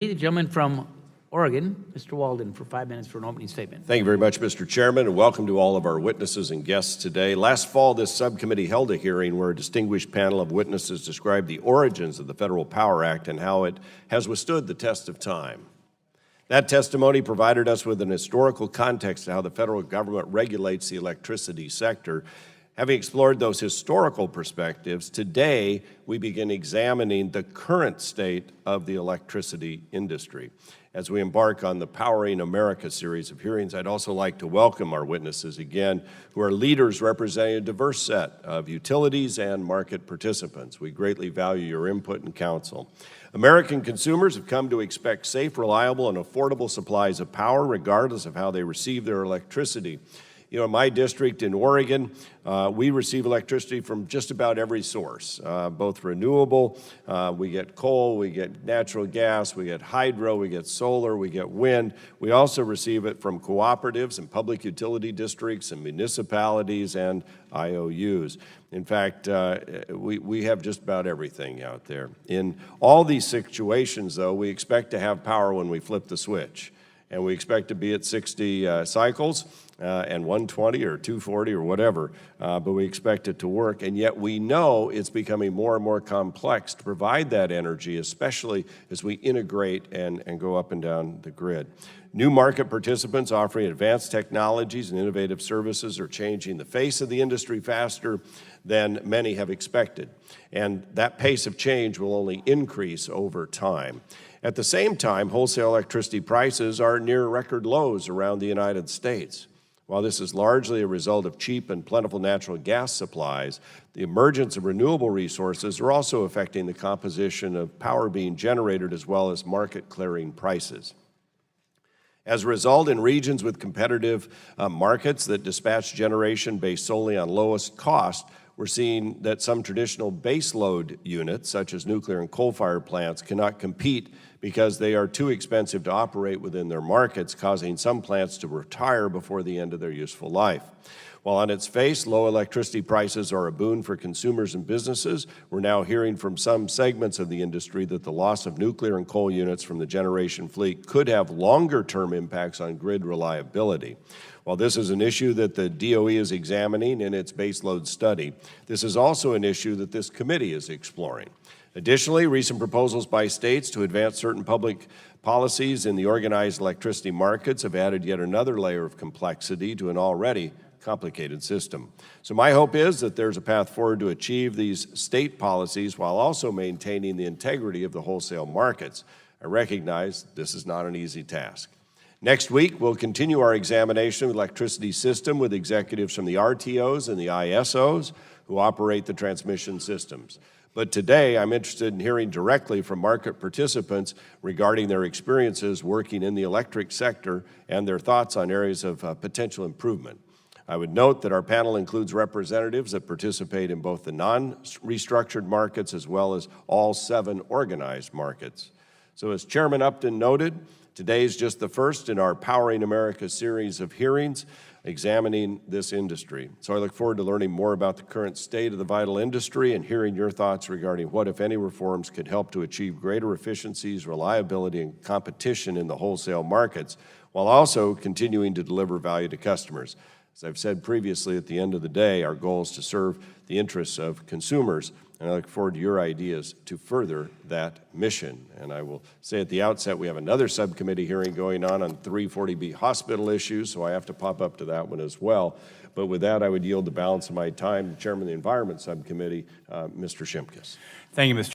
The gentleman from Oregon, Mr. Walden, for 5 minutes for an opening statement. Thank you very much, Mr. Chairman, and welcome to all of our witnesses and guests today. Last fall, this subcommittee held a hearing where a distinguished panel of witnesses described the origins of the Federal Power Act and how it has withstood the test of time. That testimony provided us with an historical context to how the federal government regulates the electricity sector. Having explored those historical perspectives, today we begin examining the current state of the electricity industry. As we embark on the Powering America series of hearings, I'd also like to welcome our witnesses again, who are leaders representing a diverse set of utilities and market participants. We greatly value your input and counsel. American consumers have come to expect safe, reliable, and affordable supplies of power, regardless of how they receive their electricity. You know, in my district in Oregon, we receive electricity from just about every source, both renewable, we get coal, we get natural gas, we get hydro, we get solar, we get wind. We also receive it from cooperatives and public utility districts and municipalities and IOUs. In fact, we have just about everything out there. In all these situations, though, we expect to have power when we flip the switch. And we expect to be at 60 cycles and 120 or 240 or whatever, but we expect it to work. And yet we know it's becoming more and more complex to provide that energy, especially as we integrate and go up and down the grid. New market participants offering advanced technologies and innovative services are changing the face of the industry faster than many have expected. And that pace of change will only increase over time. At the same time, wholesale electricity prices are near record lows around the United States. While this is largely a result of cheap and plentiful natural gas supplies, the emergence of renewable resources are also affecting the composition of power being generated as well as market clearing prices. As a result, in regions with competitive markets that dispatch generation based solely on lowest cost, we're seeing that some traditional baseload units, such as nuclear and coal-fired plants, cannot compete because they are too expensive to operate within their markets, causing some plants to retire before the end of their useful life. While on its face, low electricity prices are a boon for consumers and businesses, we're now hearing from some segments of the industry that the loss of nuclear and coal units from the generation fleet could have longer-term impacts on grid reliability. While this is an issue that the DOE is examining in its baseload study, this is also an issue that this committee is exploring. Additionally, recent proposals by states to advance certain public policies in the organized electricity markets have added yet another layer of complexity to an already complicated system. So my hope is that there's a path forward to achieve these state policies while also maintaining the integrity of the wholesale markets. I recognize this is not an easy task. Next week, we'll continue our examination of the electricity system with executives from the RTOs and the ISOs who operate the transmission systems. But today, I'm interested in hearing directly from market participants regarding their experiences working in the electric sector and their thoughts on areas of potential improvement. I would note that our panel includes representatives that participate in both the non-restructured markets as well as all 7 organized markets. So as Chairman Upton noted, today is just the first in our Powering America series of hearings examining this industry. So I look forward to learning more about the current state of the vital industry and hearing your thoughts regarding what, if any, reforms could help to achieve greater efficiencies, reliability, and competition in the wholesale markets, while also continuing to deliver value to customers. As I've said previously, at the end of the day, our goal is to serve the interests of consumers, and I look forward to your ideas to further that mission. And I will say at the outset, we have another subcommittee hearing going on 340B hospital issues, so I have to pop up to that one as well. But with that, I would yield the balance of my time to Chairman of the Environment Subcommittee, Mr. Shimkus. Thank you, Mr.